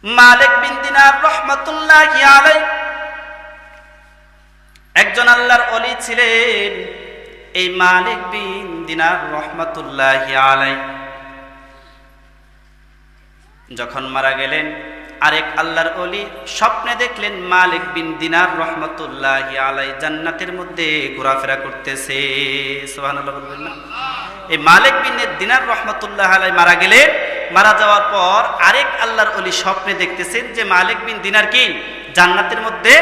মালিক বিন দিনার রাহমাতুল্লাহি আলাইহি একজন আল্লাহর ওলি ছিলেন। এই মালিক বিন দিনার রাহমাতুল্লাহি আলাইহি যখন মারা গেলেন, আরেক আল্লাহর ওলি স্বপ্নে দেখলেন মালিক বিন দিনার রাহমাতুল্লাহি আলাইহি জান্নাতের মধ্যে ঘোরাফেরা করতেছে। সুবহানাল্লাহ বলবেন না? এই মালিক বিন দিনার রাহমাতুল্লাহি আলাইহি মারা গেলেন। মারা যাওয়ার পর আরেক আল্লাহর ওলি স্বপ্নে দেখতেছেন যে মালিক বিন দিনার কি জান্নাতের মধ্যে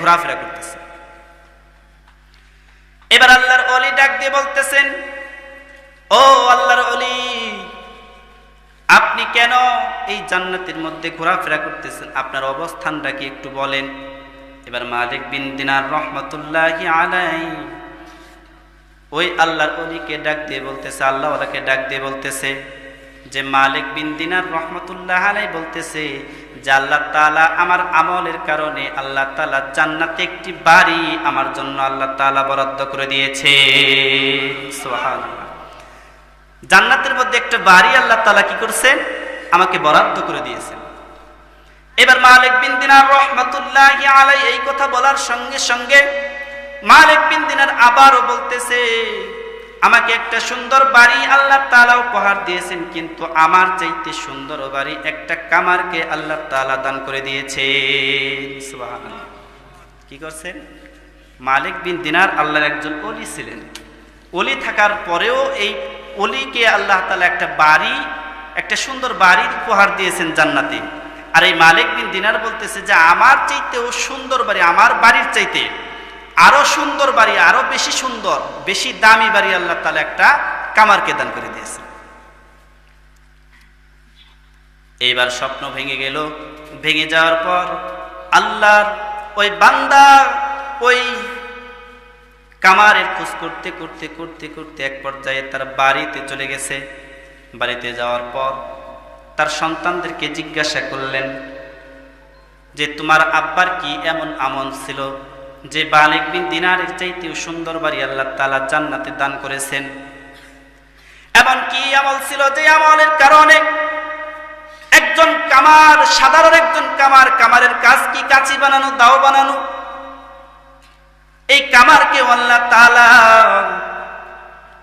ঘোরাফেরা করতেছে। এবার আল্লাহর ওলি ডাক দিয়ে বলতেছেন, ও আল্লাহর ওলি, আপনি কেন এই জান্নাতের মধ্যে ঘোরাফেরা করতেছেন? আপনার অবস্থানটা কি একটু বলেন। এবার মালিক বিন দিনার রাহমাতুল্লাহি আলাইহি ওই আল্লাহর ওলিকে ডাক দিয়ে বলতেছে, আল্লাহ ওয়ালাকে ডাক দিয়ে বলতেছে যে মালিক বিন দিনার রাহমাতুল্লাহি আলাইহি বলতেছে যে আল্লাহ তাআলা আমার আমলের কারণে আল্লাহ তাআলা জান্নাতে একটি বাড়ি আমার জন্য আল্লাহ তাআলা বরাদ্দ করে দিয়েছে। সুবহানাল্লাহ। জান্নাতের মধ্যে একটা বাড়ি আল্লাহ তাআলা কি করছেন? আমাকে বরাদ্দ করে দিয়েছেন। এবার মালিক বিন দিনার রাহমাতুল্লাহি আলাইহি এই কথা বলার সঙ্গে সঙ্গে মালিক বিন দিনার আবারও বলতেছে, আমাকে একটা সুন্দর বাড়ি আল্লাহ তাআলা উপহার দিয়েছেন, কিন্তু আমার চাইতে সুন্দর বাড়ি একটা কামারকে আল্লাহ তাআলা দান করে দিয়েছে। সুবহানাল্লাহ। কি করছেন? মালিক বিন দিনার আল্লাহর একজন ওলি ছিলেন। ওলি থাকার পরেও এই ওলিকে আল্লাহ তাআলা একটা বাড়ি, একটা সুন্দর বাড়ি উপহার দিয়েছেন জান্নাতে। আর এই মালিক বিন দিনার বলতেছে যে আমার চাইতেও সুন্দর বাড়ি, আমার বাড়ির চাইতে আরো সুন্দর বাড়ি, আরো বেশি সুন্দর, বেশি দামি বাড়ি আল্লাহ তাআলা একটা কামারকে দান করে দিয়েছেন। এইবার স্বপ্ন ভেঙে গেল। ভেঙে যাওয়ার পর আল্লাহর ওই বান্দা ওই কামারের খোঁজ করতে করতে করতে করতে এক পর্যায়ে তার বাড়িতে চলে গেছে। বাড়িতে যাওয়ার পর তার সন্তানদেরকে জিজ্ঞাসা করলেন যে তোমার আব্বার কি এমন আমল ছিল যে মালিক বিন দিনারের চাইতেও সুন্দর বাড়ি আল্লাহ তাআলা জান্নাতে দান করেছেন? এমন কি আমল ছিল যে আমলের কারণে একজন কামার, সাধারণ একজন কামার, কামারের কাজ কি কাঁচি বানানো, দাও বানানো, এই কামারকে আল্লাহ তাআলা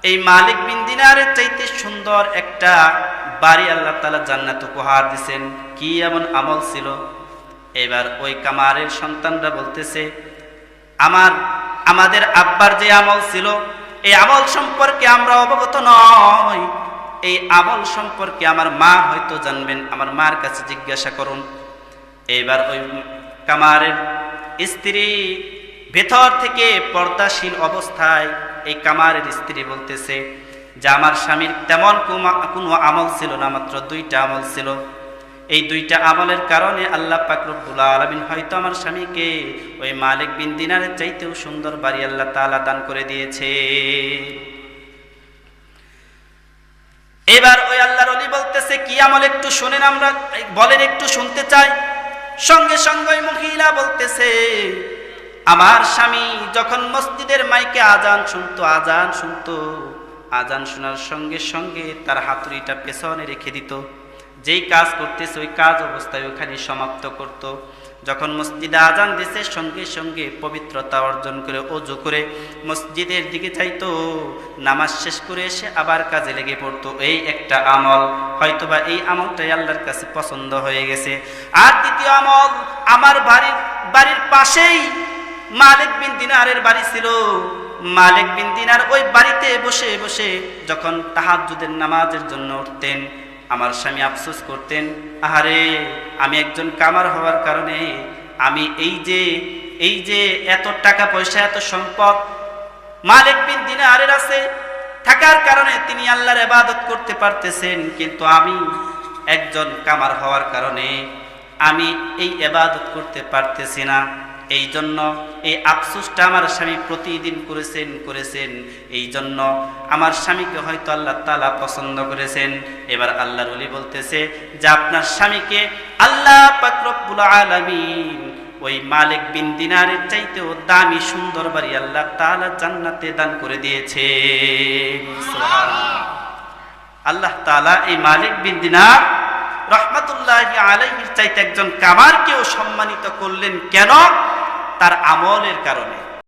এই মালিক বিন দিনারের চাইতে সুন্দর একটা বাড়ি আল্লাহ তাআলা জান্নাত উপহার দিয়েছেন? কি এমন আমল ছিল? এবার ওই কামারের সন্তানরা বলতেছে, আমাদের আব্বার যে আমল ছিল এই আমল সম্পর্কে আমরা অবগত নই, এই আমল সম্পর্কে আমার মা হয়তো জানবেন, আমার মার কাছে জিজ্ঞাসা করুন। এবার ওই কামারের স্ত্রী ভেতর থেকে পর্দাশীল অবস্থায় এই কামারের স্ত্রী বলতেছে যে আমার স্বামীর তেমন কোনো আমল ছিল না, মাত্র দুইটা আমল ছিল। এই দুইটা আমলের কারণে আল্লাহ পাক রব্বুল আলামিন হয়তো আমার স্বামীকে ওই মালিক বিন দিনারের চাইতেও সুন্দর বাড়ি আল্লাহ তাআলা দান করে দিয়েছে। এবার ওই আল্লাহর ওলি বলতেছে, কি আমল একটু শুনেন, আমরা বলেন, একটু শুনতে চাই। সঙ্গে সঙ্গে ওই মহিলা বলতেছে, আমার স্বামী যখন মসজিদের মাইকে আজান শুনতো, আজান শোনার সঙ্গে সঙ্গে তার হাতুড়িটা পেছনে রেখে দিত, যেই কাজ করতেছে ওই কাজ অবস্থায় ওখানে সমাপ্ত করত। যখন মসজিদে আজান দিছে সঙ্গে সঙ্গে পবিত্রতা অর্জন করে ওযু করে মসজিদের দিকে যাইতো, নামাজ শেষ করে এসে আবার কাজে লেগে পড়তো। এই একটা আমল, হয়তোবা এই আমলটাই আল্লাহর কাছে পছন্দ হয়ে গেছে। আর দ্বিতীয় আমল, আমার বাড়ির পাশেই মালিক বিন দিনারের বাড়ি ছিল। মালিক বিন দিনার ওই বাড়িতে বসে বসে যখন তাহাজ্জুদের নামাজের জন্য উঠতেন, আমার স্বামী আফসোস করতেন, আহারে আমি একজন কামার হওয়ার কারণে আমি এই যে এত টাকা পয়সা, এত সম্পদ মালিক বিন দিনারের আছে থাকার কারণে তিনি আল্লাহর ইবাদত করতে পারতেছেন, কিন্তু আমি একজন কামার হওয়ার কারণে আমি এই ইবাদত করতে পারতেছি না। এই জন্য এই আফসোসটা আমার স্বামী প্রতিদিন করেছেন। এই জন্য আমার স্বামীকে হয়তো আল্লাহ তাআলা পছন্দ করেছেন। এবার আল্লাহর ওলি বলতেছে যে আপনার স্বামীকে আল্লাহ পাক রব্বুল আলামিন ওই মালিক বিন দিনারের চাইতেও দামি সুন্দর বাড়ি আল্লাহ তাআলা জান্নাতে দান করে দিয়েছে। সুবহানাল্লাহ। আল্লাহ তাআলা এই মালিক বিন দিনার রহমাতুল্লাহি আলাইহির চাইতে একজন কামারকেও সম্মানিত করলেন কেন? তার আমলের কারণে।